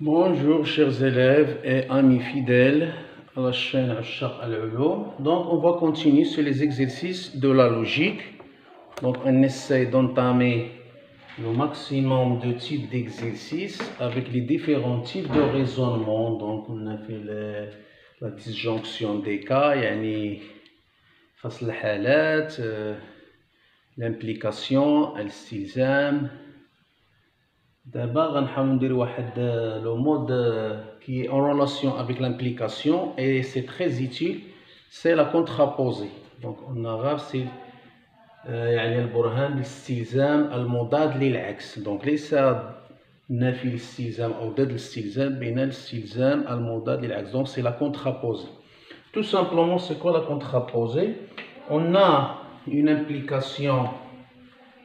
Bonjour chers élèves et amis fidèles à la chaîne Ashaq Al-Ulum. Donc on va continuer sur les exercices de la logique. Donc on essaie d'entamer le maximum de types d'exercices avec les différents types de raisonnement. Donc on a fait la disjonction des cas, يعني فصل الحالات, l'implication, الاستلزام. D'abord, on va le mode qui est en relation avec l'implication et c'est très utile, c'est la contraposée. Donc en arabe c'est يعني البرهان بالاستلزام المضاد للعكس. Donc ليس نفي الاستلزام أو ضد الاستلزام بين الاستلزام المضاد للعكس. Donc c'est la contraposée. Tout simplement, c'est quoi la contraposée? On a une implication,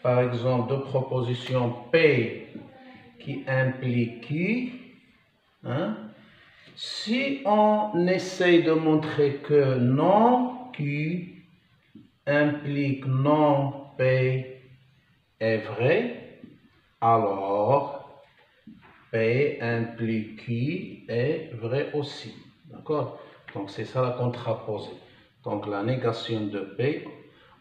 par exemple, de proposition P qui implique Q, hein? Si on essaye de montrer que non Q implique non P est vrai, alors P implique Q est vrai aussi. D'accord? Donc c'est ça la contraposée. Donc la négation de P,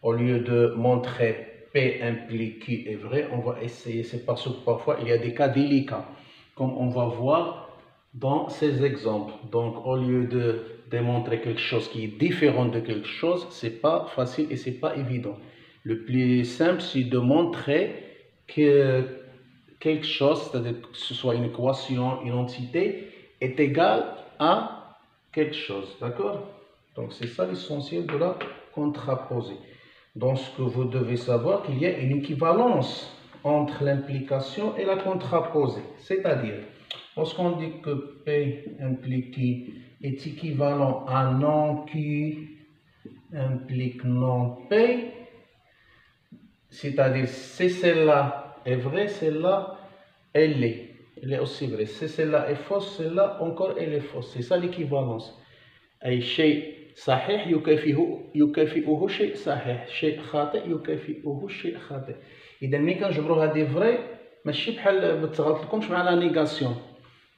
au lieu de montrer P implique Q est vrai, on va essayer, c'est parce que parfois il y a des cas délicats, comme on va voir dans ces exemples. Donc au lieu de démontrer quelque chose qui est différent de quelque chose, c'est pas facile et c'est pas évident. Le plus simple, c'est de montrer que quelque chose, c'est-à-dire que ce soit une équation, une entité, est égale à quelque chose. D'accord? Donc c'est ça l'essentiel de la contraposée. Donc ce que vous devez savoir, qu'il y a une équivalence entre l'implication et la contraposée. C'est-à-dire, lorsqu'on dit que P implique Q est équivalent à non Q implique non P, c'est-à-dire si celle-là est vraie, celle-là elle est aussi vraie. Si celle-là est fausse, celle-là encore elle est fausse. C'est ça l'équivalence. أي شيء صحيح يكافئه شيء صحيح، شيء خاطئ يكافئه شيء خاطئ. إذا ملي كنجبروا هذه فري ماشي بحال ما تغلطلكمش مع لا نيغاسيون.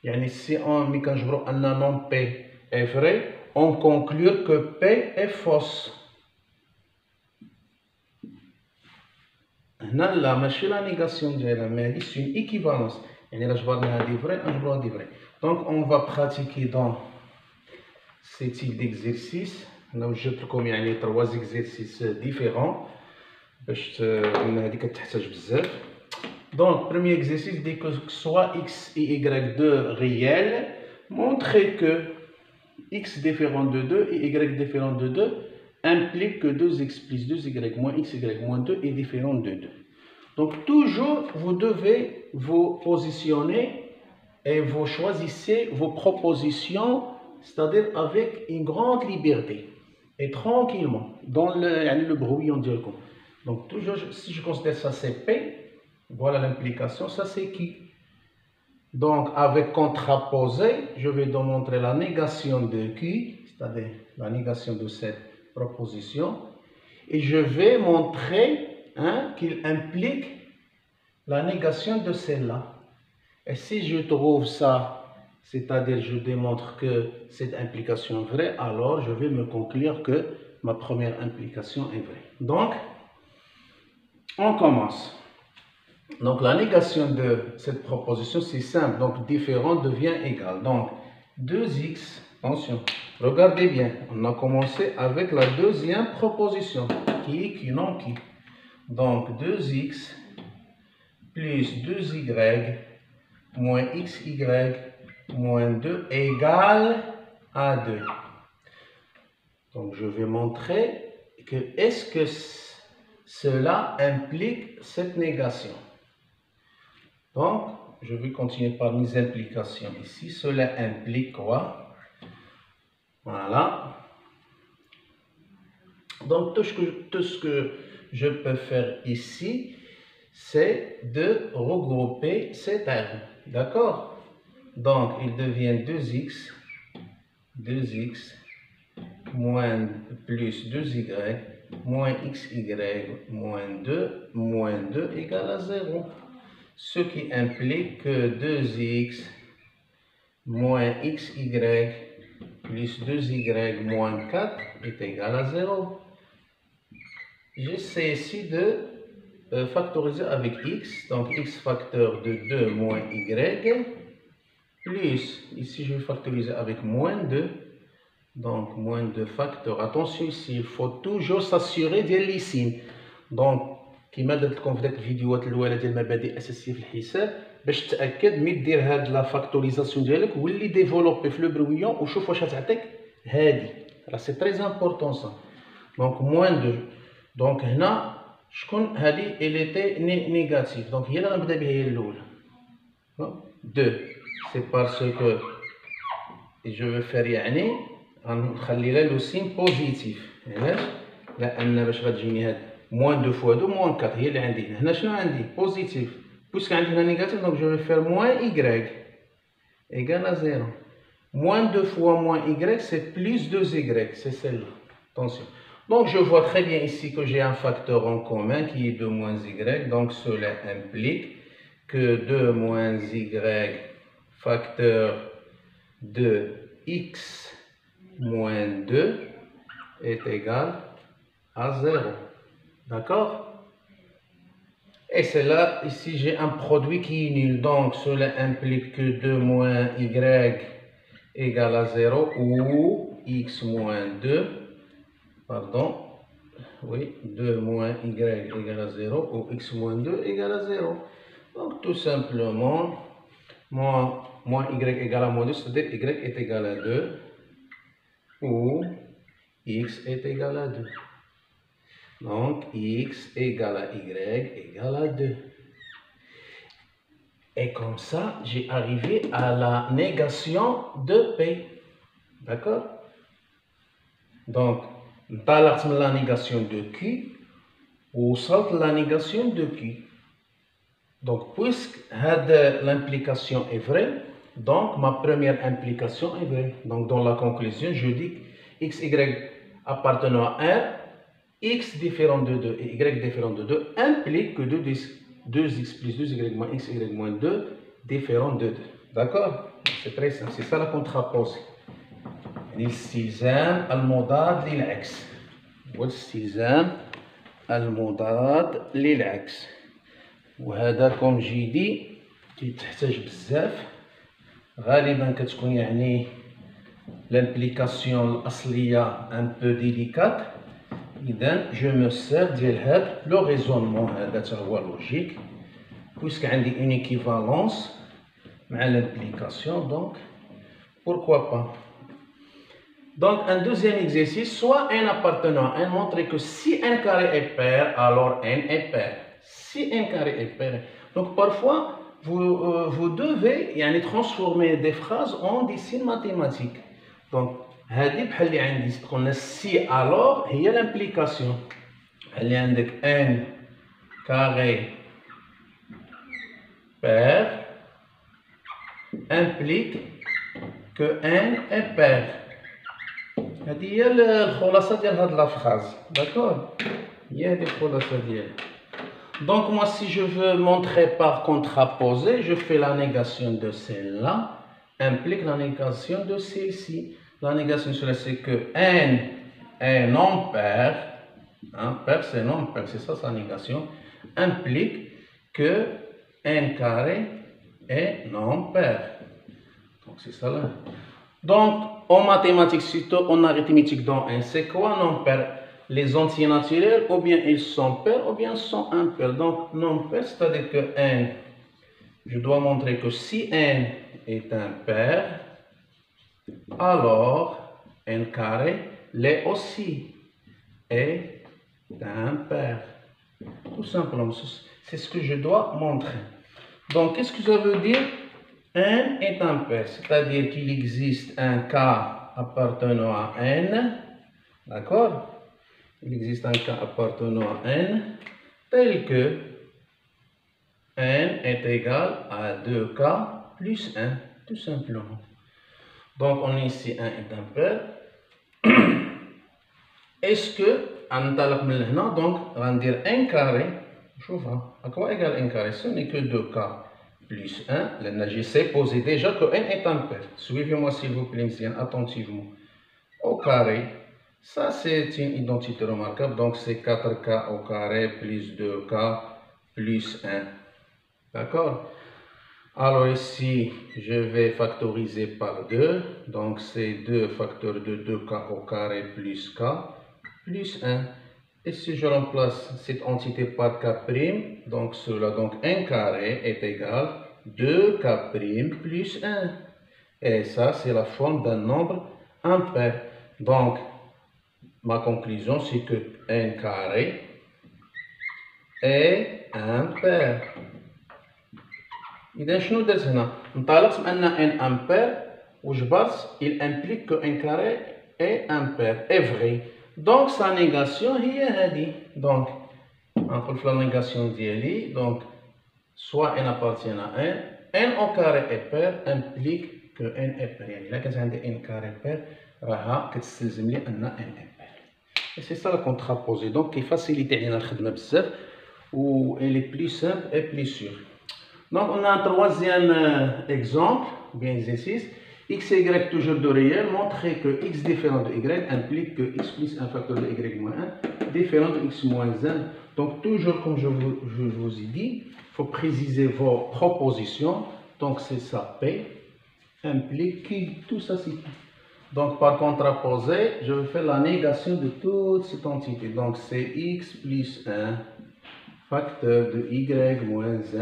يعني سي اون ملي كنجبروا أن نون بي est vrai, on conclut que P est fausse. هنا لا ماشي لا نيغاسيون ديالها، mais هذه c'est une équivalence. يعني إلا جبرنا هذه فري نجبروا هذه فري. Donc on va pratiquer dans ces types d'exercices. Là, je te recommande trois exercices différents. Donc, premier exercice, dès que soit x et y2 réels, montrez que x différent de 2 et y différent de 2 implique que 2x plus 2y moins x, y moins 2 est différent de 2. Donc, toujours, vous devez vous positionner et vous choisissez vos propositions, c'est-à-dire avec une grande liberté et tranquillement, dans le brouillon de l'alcool. Donc, toujours, si je considère ça c'est P, voilà l'implication, ça c'est qui. Donc, avec contraposé, je vais démontrer la négation de Q, c'est-à-dire la négation de cette proposition, et je vais montrer qu'il implique la négation de celle-là. Et si je trouve ça, c'est-à-dire je démontre que cette implication est vraie, alors je vais me conclure que ma première implication est vraie. Donc, on commence. Donc, la négation de cette proposition, c'est simple. Donc, différent devient égal. Donc, 2x, attention, regardez bien, on a commencé avec la deuxième proposition, qui est qui non qui. Donc, 2x plus 2y moins xy moins 2 égale à 2. Donc, je vais montrer que est-ce que cela implique cette négation. Donc, je vais continuer par mes implications ici. Cela implique quoi? Voilà. Donc, tout ce que je peux faire ici, c'est de regrouper ces termes. D'accord? Donc, il devient 2x moins plus 2y moins xy moins 2 égale à 0. Ce qui implique que 2x moins xy plus 2y moins 4 est égal à 0. J'essaie ici de factoriser avec x, donc x facteur de 2 moins y, plus, ici je vais factoriser avec moins 2, donc moins 2 facteur. Attention ici, il faut toujours s'assurer ديال les signes. Donc كما درت لكم في داك الفيديوهات الاولى ديال المبادئ الاساسيه في الحساب باش تاكد ملي دير هاد لا فاكتوريزاسيون ديالك ولي ديفلوبي في لو برويون وشوف واش غتعطيك هادي، راه سي تري امبورطون سا. دونك موان 2، دونك هنا شكون هادي إليتي نيجاتيف، دونك هي اللي غنبدا بها هي الاولى 2 سي باسكو جو فو فير يعني غنخلي لها لو سين بوزيتيف. علاش؟ لان باش غتجيني هاد موان 2 فوا 2 موان 4 هي اللي عندي هنا. شنو عندي؟ بوزيتيف، بويسك عندي هنا نيجاتيف دونك جو فو فير موان y égal à 0. Moins 2 fois moins y, c'est plus 2y, c'est celle-là. Attention. Donc je vois très bien ici que j'ai un facteur en commun qui est 2 moins y, donc cela implique que 2 moins y facteur de x moins 2 est égal à 0. D'accord? Et c'est là, ici j'ai un produit qui est nul, donc cela implique que 2 moins y égale à 0 ou x moins 2, pardon, oui, 2 moins y égale à 0 ou x moins 2 égale à 0. Donc tout simplement, moins y égale à moins 2, c'est-à-dire y est égal à 2 ou x est égal à 2. Donc, x égale à y égale à 2. Et comme ça, j'ai arrivé à la négation de P. D'accord? Donc, طلعت من la négation de Q ووصلت la négation de Q. Donc, puisque l'implication est vraie, donc ma première implication est vraie. Donc, dans la conclusion, je dis que x, y appartenant à R, x différent de 2 et y différent de 2 implique que 2x plus 2y moins x, y moins 2 différent de 2. D'accord? C'est très simple. C'est ça la contraposée. الاستلزام المضاد للعكس. والاستلزام المضاد للعكس. وهذا كوم جي دي كيتحتاج بزاف. غالبا كتكون يعني l'implication الأصلية un peu délicate. إذا جو مو سير ديال هاد لو ريزونمون هذا تا هو لوجيك بويسك عندي اون ايكيفالونس مع l'implication, donc pourquoi pas. Donc un deuxième exercice, soit n appartenant à n, montrer que si n carré est pair, alors n est pair. Si n carré est pair, donc parfois vous devez يعني transformer des phrases en des signes mathématiques. Donc هذه بحال اللي عندي قلنا سي alors هي l'implication. اللي عندك n carré pair implique que n est pair. هذه هي الخلاصة ديال هاد لا phrase. D'accord? هي هذه الخلاصة ديالها. Donc moi si je veux montrer par contraposé, je fais la négation de celle-là implique la négation de celle-ci. La négation de cela, c'est que n est non pair, hein, pair c'est non pair, c'est ça sa négation, implique que n carré est non pair. Donc c'est ça là. Donc en mathématiques, surtout en arithmétique dans n, c'est quoi non pair? Les entiers naturels, ou bien ils sont pairs, ou bien ils sont impairs. Donc non pair, c'est-à-dire que n, je dois montrer que si n est impair, alors n carré l'est aussi est impair. Tout simplement, c'est ce que je dois montrer. Donc, qu'est-ce que ça veut dire? N est impair, c'est-à-dire qu'il existe un cas appartenant à n, d'accord? Il existe un cas appartenant à n tel que n est égal à 2k plus 1, tout simplement. Donc on a ici 1 est impair. Est-ce que donc on va dire 1 carré, à quoi égale 1 carré? Ce n'est que 2k plus 1, là j'ai supposé déjà que n est impair. Suivez-moi s'il vous plaît, attentivement. Au carré, ça c'est une identité remarquable, donc c'est 4k au carré plus 2k plus 1. D'accord? Alors ici, je vais factoriser par 2, donc c'est 2 facteur de 2k au carré plus k plus 1. Et si je remplace cette entité par k', donc cela, donc 1 carré est égal à 2k' plus 1. Et ça, c'est la forme d'un nombre impair. Donc, ma conclusion, c'est que 1 carré est impair. إذا شنو درت هنا؟ انطلقت من أن n impair وجبرت il implique que 1 carré est impair, est vrai. Donc sa négation هي هذه. Donc نقول في la négation ديالي donc soit n appartient à n au carré est pair implique que n est pair. يعني إلا كانت عندي n carré pair راها كتستلزم لي أن n est pair. Et c'est ça le contraposé. Donc كيفاسيليتي علينا الخدمة بزاف و elle est plus simple et plus sûre. Donc on a un troisième exemple, bien exercice. X et Y toujours de réel, montrer que x différent de y implique que x plus un facteur de y moins 1 différent de x moins 1. Donc toujours comme je vous ai dit, il faut préciser vos propositions. Donc c'est ça, P implique qui, tout ça c'est qui. Donc par contraposé, je vais faire la négation de toute cette entité. Donc c'est x plus 1 facteur de y moins 1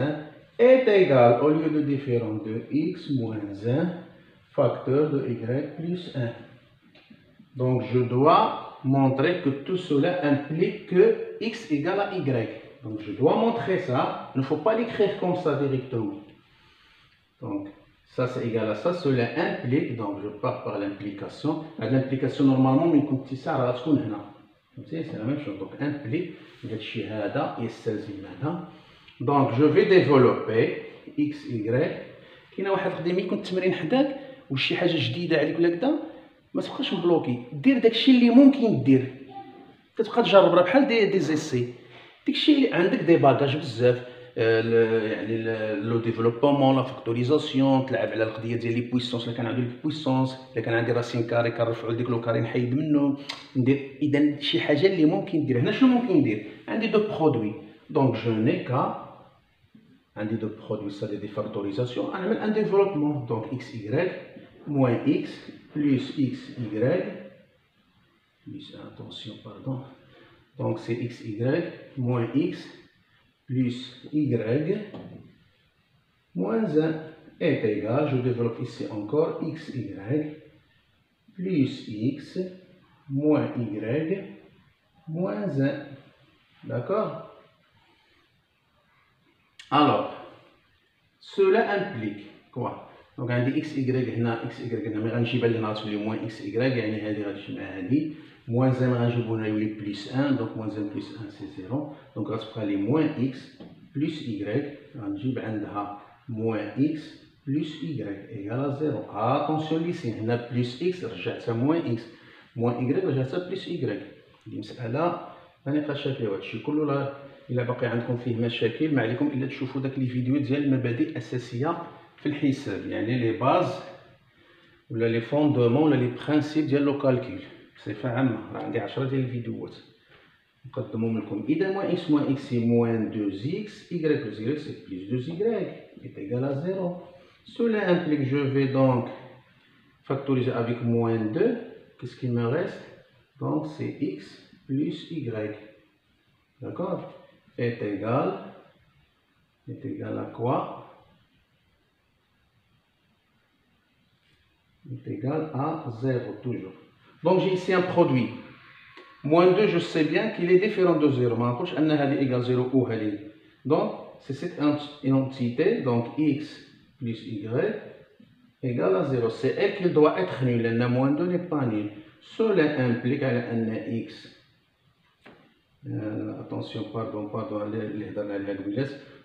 est égal, au lieu de différent de x moins 1 facteur de y plus 1. Donc je dois montrer que tout cela implique que x égale à y. Donc je dois montrer ça, il ne faut pas l'écrire comme ça directement. Donc ça c'est égal à ça, cela implique, donc je pars par l'implication. L'implication normalement mais comme tu sais, c'est la même chose. Donc implique, donc je vais développer x y. كاينه واحد القضيه ملي يكون التمرين حداك وشي حاجه جديده عليك ولا كذا ما تبقاش مبلوكي، دير داكشي اللي ممكن دير، كتبقى تجرب راه بحال دي زيسي. داكشي اللي عندك دي باكاج بزاف، يعني لو ديفلوبمون لا فاكتوريزاسيون، تلعب على القضيه ديال لي بويسونس. الا كان عندي بويسونس، الا كان عندي راسين كاري كنرفعو لديك لو كاري نحيد منه ندير. اذا شي حاجه اللي ممكن ندير هنا، شنو ممكن ندير؟ عندي دو برودوي، دونك جو ني كا عندي دو برودوي سا دي فاكتوريزاسيون، نعمل ان ديفلوبمون. دونك اكس y موان اكس بلس اكس y plus attention pardon, donc c'est xy moins x plus y moins 1 est égal, je développe ici encore xy plus x moins y moins 1. D'accord? Alors cela implique quoi? Donc عندي اكس y هنا، اكس y هنا ملي غنجيبها اللي ناقص لي موان اكس y، يعني هذه غتجي مع هذه، موان 1 غنجيبو هنا يولي بلس 1، دونك موان 1 بلس 1 سي 0، دونك غتبقى لي موان اكس بلس y، غنجيب عندها موان اكس بلس y ايكال 0. اتونسيون ليسين هنا بلس اكس رجعتها موان اكس، موان y رجعتها بلس y. هذه مسألة ما نقاش فيها، هادشي كله إلا باقي عندكم فيه مشاكل ما عليكم إلا تشوفوا داك لي فيديو ديال المبادئ الأساسية في الحساب، يعني لي باز ولا لي فوندمون ولا لي برانسيب ديال لو كالكول بصفة عامة. راه عندي 10 ديال الفيديوهات نقدمهم لكم. إذا موان إكس موان إكس سي موان 2 إكس، Y plus Y c'est plus 2Y est égal à 0. Cela implique que je vais donc factoriser avec moins 2. Qu'est-ce qu'il me reste? Donc c'est X plus Y. D'accord? Est égal à quoi? Est égal à 0 toujours. Donc j'ai ici un produit. Moins 2, je sais bien qu'il est différent de 0. Ma approche, elle est égale à 0 ou elle. Donc c'est cette entité, donc x plus y égale à 0. C'est elle qui doit être nulle. Moins 2 n'est pas nul. Cela implique un x. Attention, pardon,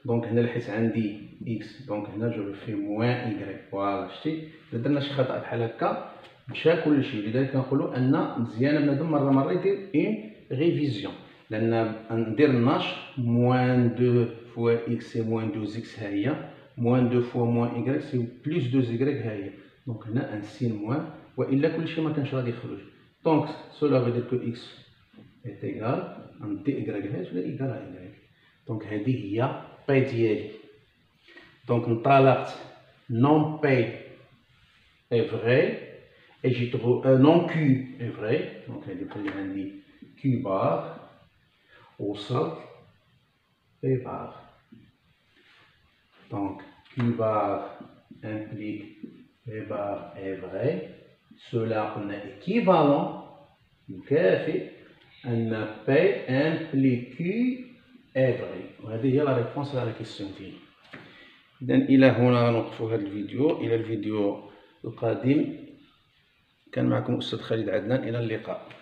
donc هنا لحيت عندي x، donc هنا جو في موان y. فوالا شتي إلا درنا شي خطأ بحال هكا مشى كلشي. لذلك كنقولوا أن مزيان بنادم مرة يدير اون ريفيزيون، لأن ندير النشر موان 2 فوا x سي موان 2 x ها هي، moins 2 fois moins y c'est plus 2y هاهي. Donc هنا un signe moins وإلا كل شيء ما كانش غادي يخرج. Donc cela veut dire que x est égal à dy هاش ولا égal à y. Donc هذه هي P ديالي. Donc انطلقت non P est vrai et j'ai trouvé non Q est vrai. Donc هذه نخلي عندي Q bar وصلت P bar. Donc Q bar implique P bar est vrai. Cela est équivalent مكافئ أن P implique Q est vrai. وهذه هي la réponse à la question ديالي. إذا إلى هنا نوقف هذا الفيديو. إلى الفيديو القادم كان معكم أستاذ خالد عدنان. إلى اللقاء.